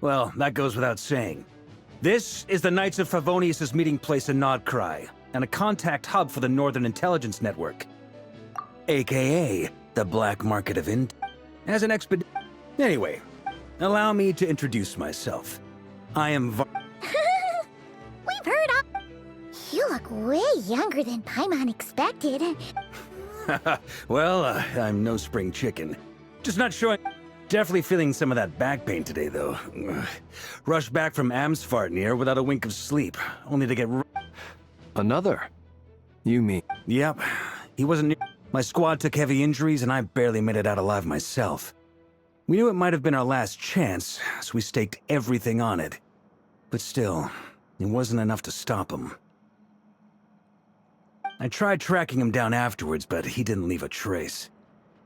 Well, that goes without saying. This is the Knights of Favonius' meeting place in Nodcry, and a contact hub for the Northern Intelligence Network. AKA, the Black Market of Int. As an Anyway, allow me to introduce myself. I am We've heard of... You look way younger than Paimon expected. Well, I'm no spring chicken. Just not showing... Definitely feeling some of that back pain today, though. Rushed back from Amsfartnir without a wink of sleep, only to get... Another? You mean? Yep. He wasn't near... My squad took heavy injuries, and I barely made it out alive myself. We knew it might have been our last chance, so we staked everything on it. But still, it wasn't enough to stop him. I tried tracking him down afterwards, but he didn't leave a trace.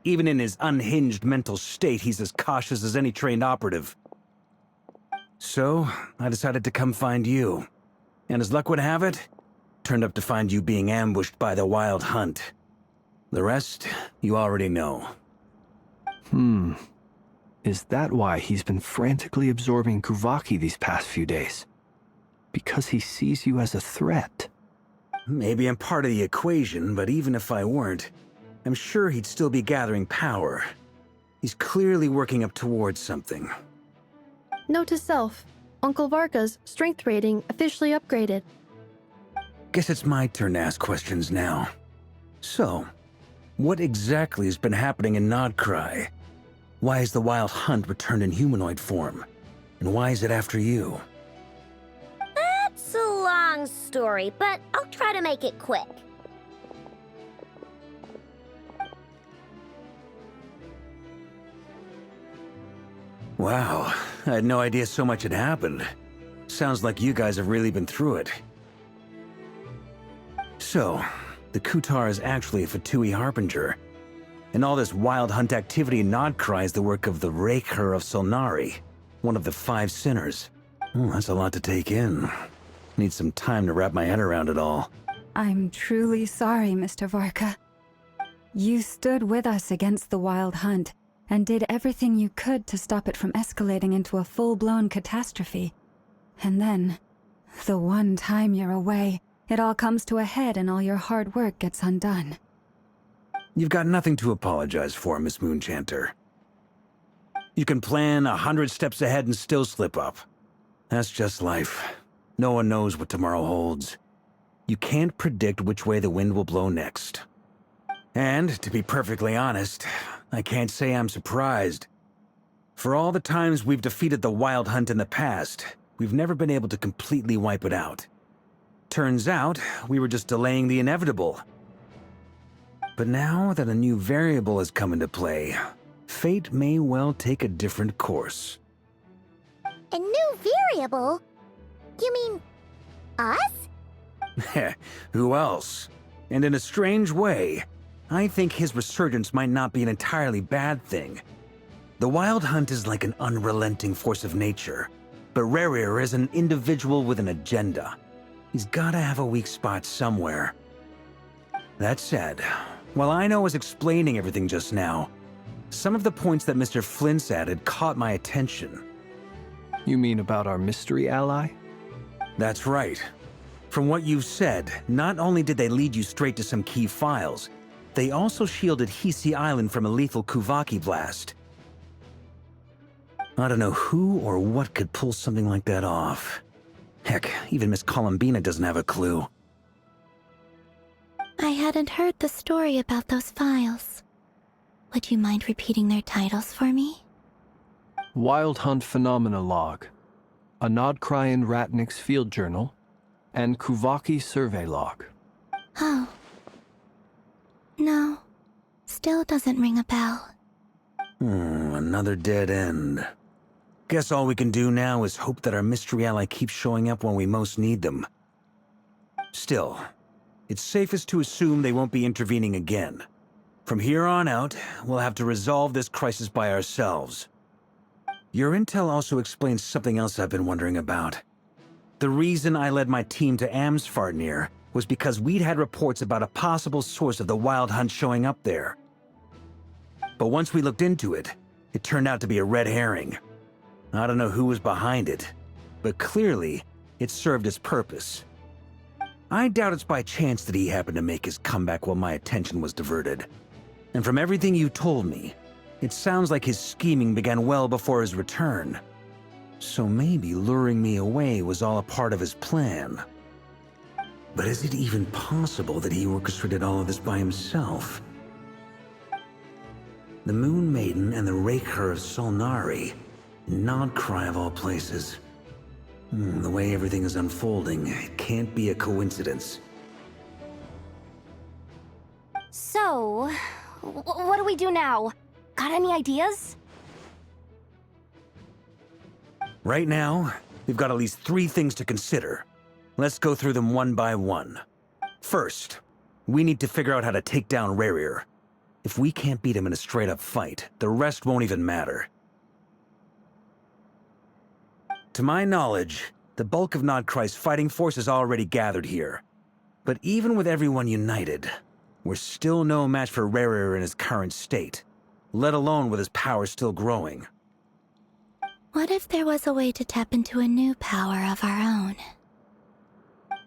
Even in his unhinged mental state, he's as cautious as any trained operative. So, I decided to come find you. And as luck would have it, turned up to find you being ambushed by the Wild Hunt. The rest, you already know. Is that why he's been frantically absorbing Kuvaki these past few days? Because he sees you as a threat? Maybe I'm part of the equation, but even if I weren't, I'm sure he'd still be gathering power. He's clearly working up towards something. Note to self, Uncle Varka's strength rating officially upgraded. Guess it's my turn to ask questions now. So, what exactly has been happening in Nodcry? Why has the Wild Hunt returned in humanoid form? And why is it after you? That's a long story, but I'll try to make it quick. Wow, I had no idea so much had happened. Sounds like you guys have really been through it. So, the Kutar is actually a Fatui Harbinger. And all this Wild Hunt activity in Nodcry is the work of the Raker of Solnari, one of the 5 sinners. That's a lot to take in. Need some time to wrap my head around it all. I'm truly sorry, Mr. Varka. You stood with us against the Wild Hunt, and did everything you could to stop it from escalating into a full-blown catastrophe. And then, the one time you're away, it all comes to a head and all your hard work gets undone. You've got nothing to apologize for, Miss Moonchanter. You can plan 100 steps ahead and still slip up. That's just life. No one knows what tomorrow holds. You can't predict which way the wind will blow next. And, to be perfectly honest, I can't say I'm surprised. For all the times we've defeated the Wild Hunt in the past, we've never been able to completely wipe it out. Turns out, we were just delaying the inevitable. But now that a new variable has come into play, fate may well take a different course. A new variable? You mean... us? Who else? And in a strange way, I think his resurgence might not be an entirely bad thing. The Wild Hunt is like an unrelenting force of nature, but Rerir is an individual with an agenda. He's gotta have a weak spot somewhere. That said, while Aino was explaining everything just now, some of the points that Mr. Flint's added caught my attention. You mean about our mystery ally? That's right. From what you've said, not only did they lead you straight to some key files, they also shielded Hisi Island from a lethal Kuvaki blast. I don't know who or what could pull something like that off. Heck, even Miss Columbina doesn't have a clue. I hadn't heard the story about those files. Would you mind repeating their titles for me? Wild Hunt Phenomena Log, a Nodcryan Ratnik's Field Journal, and Kuvaki Survey Log. Oh. No. Still doesn't ring a bell. Another dead end. Guess all we can do now is hope that our mystery ally keeps showing up when we most need them. Still, it's safest to assume they won't be intervening again. From here on out, we'll have to resolve this crisis by ourselves. Your intel also explains something else I've been wondering about. The reason I led my team to Amsfartnir was because we'd had reports about a possible source of the Wild Hunt showing up there. But once we looked into it, it turned out to be a red herring. I don't know who was behind it, but clearly it served its purpose. I doubt it's by chance that he happened to make his comeback while my attention was diverted. And from everything you told me, it sounds like his scheming began well before his return. So maybe luring me away was all a part of his plan. But is it even possible that he orchestrated all of this by himself? The Moon Maiden and the Raker of Solnari, Nodcry of all places. The way everything is unfolding, it can't be a coincidence. So, what do we do now? Got any ideas? Right now, we've got at least 3 things to consider. Let's go through them one by one. First, we need to figure out how to take down Rerir. If we can't beat him in a straight-up fight, the rest won't even matter. To my knowledge, the bulk of Nodcry's fighting force is already gathered here. But even with everyone united, we're still no match for Rerir in his current state, let alone with his power still growing. What if there was a way to tap into a new power of our own?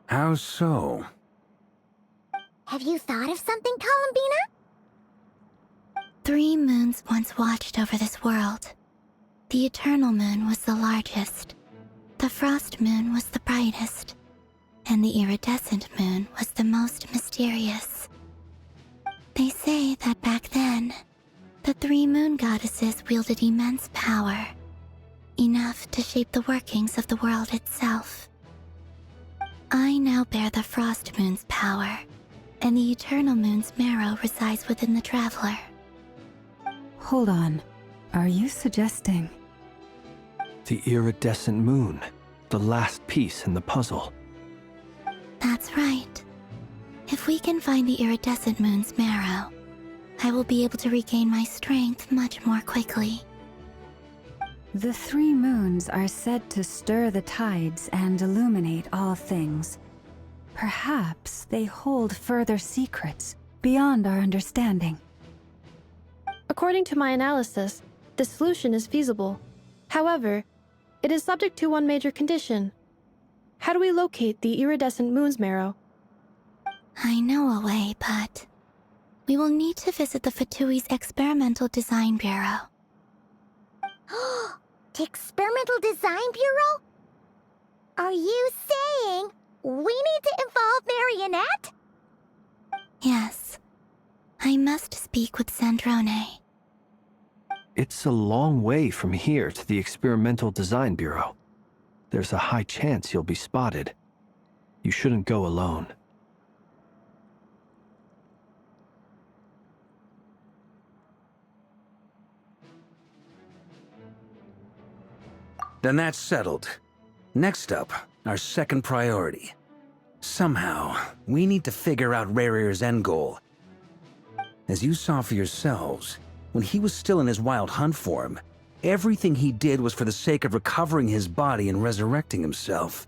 How so? Have you thought of something, Columbina? 3 moons once watched over this world. The Eternal Moon was the largest, the Frost Moon was the brightest, and the Iridescent Moon was the most mysterious. They say that back then, the 3 moon goddesses wielded immense power, enough to shape the workings of the world itself. I now bear the Frost Moon's power, and the Eternal Moon's marrow resides within the Traveler. Hold on. Are you suggesting... The iridescent moon, the last piece in the puzzle. That's right. If we can find the Iridescent Moon's marrow, I will be able to regain my strength much more quickly. The 3 moons are said to stir the tides and illuminate all things. Perhaps they hold further secrets beyond our understanding. According to my analysis, the solution is feasible. However, it is subject to one major condition. How do we locate the iridescent moon's marrow? I know a way, but we will need to visit the Fatui's Experimental Design Bureau. The Experimental Design Bureau? Are you saying we need to involve Marionette? Yes, I must speak with Sandrone. It's a long way from here to the Experimental Design Bureau. There's a high chance you'll be spotted. You shouldn't go alone. Then that's settled. Next up, our second priority. Somehow, we need to figure out Rerir's end goal. As you saw for yourselves, when he was still in his wild hunt form, everything he did was for the sake of recovering his body and resurrecting himself.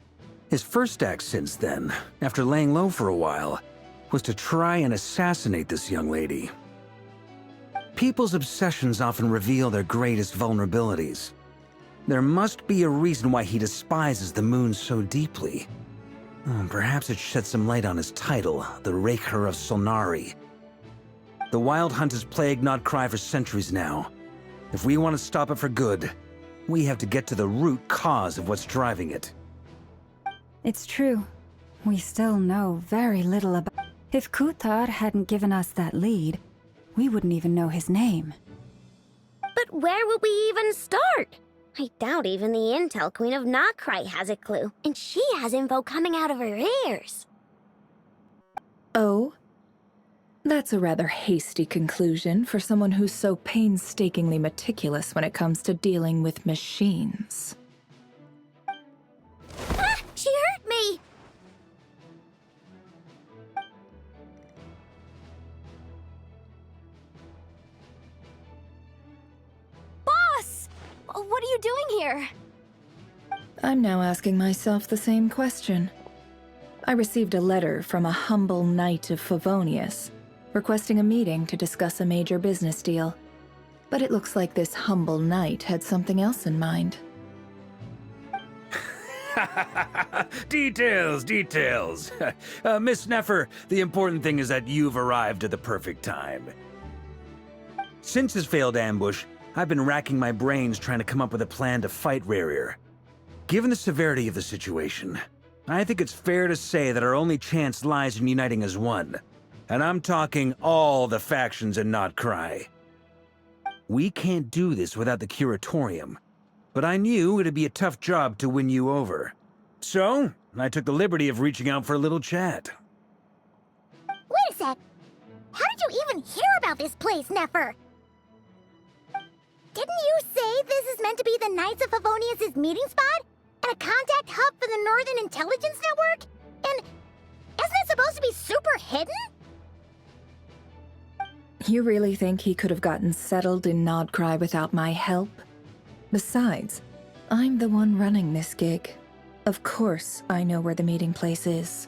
His first act since then, after laying low for a while, was to try and assassinate this young lady. People's obsessions often reveal their greatest vulnerabilities. There must be a reason why he despises the moon so deeply. Perhaps it sheds some light on his title, the Raker of Solnari. The Wild Hunt has plagued Nodcry for centuries now. If we want to stop it for good, we have to get to the root cause of what's driving it. It's true. We still know very little about... If Kuthar hadn't given us that lead, we wouldn't even know his name. But where would we even start? I doubt even the Intel Queen of Nodcry has a clue, and she has info coming out of her ears. Oh? That's a rather hasty conclusion for someone who's so painstakingly meticulous when it comes to dealing with machines. Ah! She hurt me! Boss! What are you doing here? I'm now asking myself the same question. I received a letter from a humble knight of Favonius, requesting a meeting to discuss a major business deal. But it looks like this humble knight had something else in mind. Details, details. Miss Nefer, the important thing is that you've arrived at the perfect time. Since his failed ambush, I've been racking my brains trying to come up with a plan to fight Rerir. Given the severity of the situation, I think it's fair to say that our only chance lies in uniting as one. And I'm talking all the factions in Notcry. We can't do this without the Curatorium, but I knew it'd be a tough job to win you over. So, I took the liberty of reaching out for a little chat. Wait a sec. How did you even hear about this place, Nefer? Didn't you say this is meant to be the Knights of Favonius' meeting spot? And a contact hub for the Northern Intelligence Network? And isn't it supposed to be super hidden? You really think he could have gotten settled in Nodcry without my help? Besides, I'm the one running this gig. Of course I know where the meeting place is.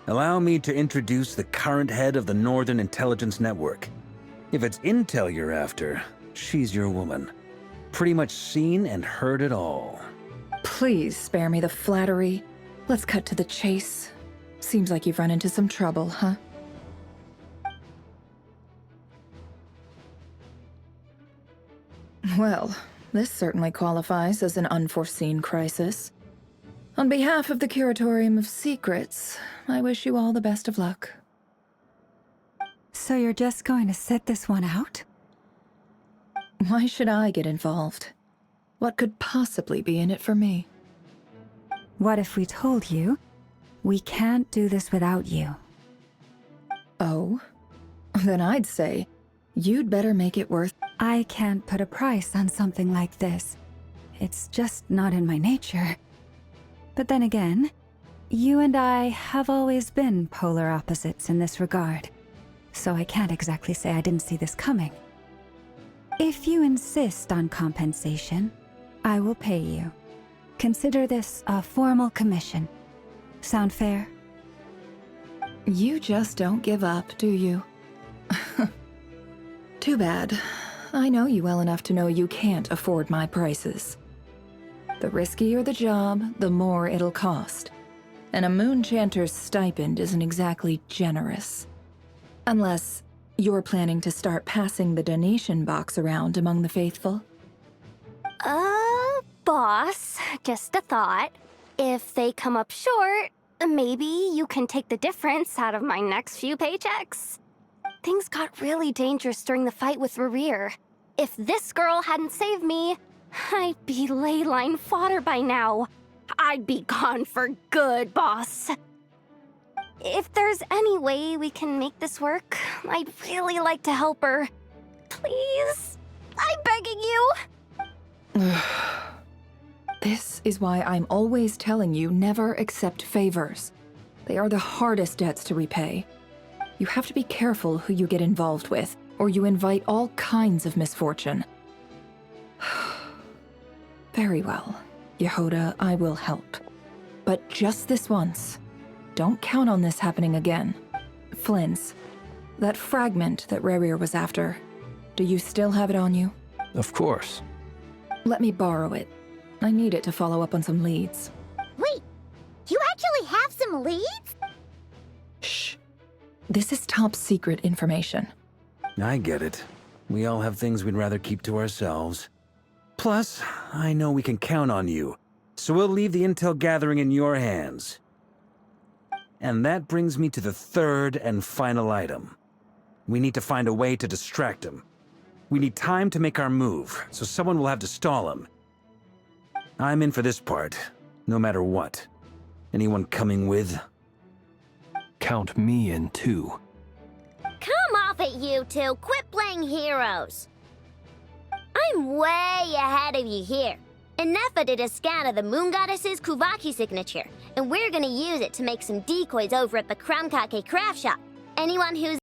Allow me to introduce the current head of the Northern Intelligence Network. If it's intel you're after, she's your woman. Pretty much seen and heard it all. Please spare me the flattery. Let's cut to the chase. Seems like you've run into some trouble, huh? Well, this certainly qualifies as an unforeseen crisis. On behalf of the Curatorium of Secrets, I wish you all the best of luck. So you're just going to sit this one out? Why should I get involved? What could possibly be in it for me? What if we told you we can't do this without you? Oh? Then I'd say you'd better make it worth. I can't put a price on something like this. It's just not in my nature. But then again, you and I have always been polar opposites in this regard, so I can't exactly say I didn't see this coming. If you insist on compensation, I will pay you. Consider this a formal commission. Sound fair? You just don't give up, do you? Too bad. I know you well enough to know you can't afford my prices. The riskier the job, the more it'll cost. And a Moonchanter's stipend isn't exactly generous. Unless you're planning to start passing the donation box around among the faithful. Boss, just a thought. If they come up short, maybe you can take the difference out of my next few paychecks. Things got really dangerous during the fight with Rerir. If this girl hadn't saved me, I'd be ley line fodder by now. I'd be gone for good, boss. If there's any way we can make this work, I'd really like to help her. Please? I'm begging you. This is why I'm always telling you never accept favors. They are the hardest debts to repay. You have to be careful who you get involved with, or you invite all kinds of misfortune. Very well, Yehoda, I will help. But just this once. Don't count on this happening again. Flins, that fragment that Rerir was after, do you still have it on you? Of course. Let me borrow it. I need it to follow up on some leads. Wait, you actually have some leads? Shh. This is top secret information. I get it. We all have things we'd rather keep to ourselves. Plus, I know we can count on you, so we'll leave the intel gathering in your hands. And that brings me to the third and final item. We need to find a way to distract him. We need time to make our move, so someone will have to stall him. I'm in for this part, no matter what. Anyone coming with? Count me in too. Come off it, you two. Quit playing heroes. I'm way ahead of you here. Nefa did a scan of the Moon Goddess's Kuvaki signature, and we're gonna use it to make some decoys over at the Krumkake craft shop. Anyone who's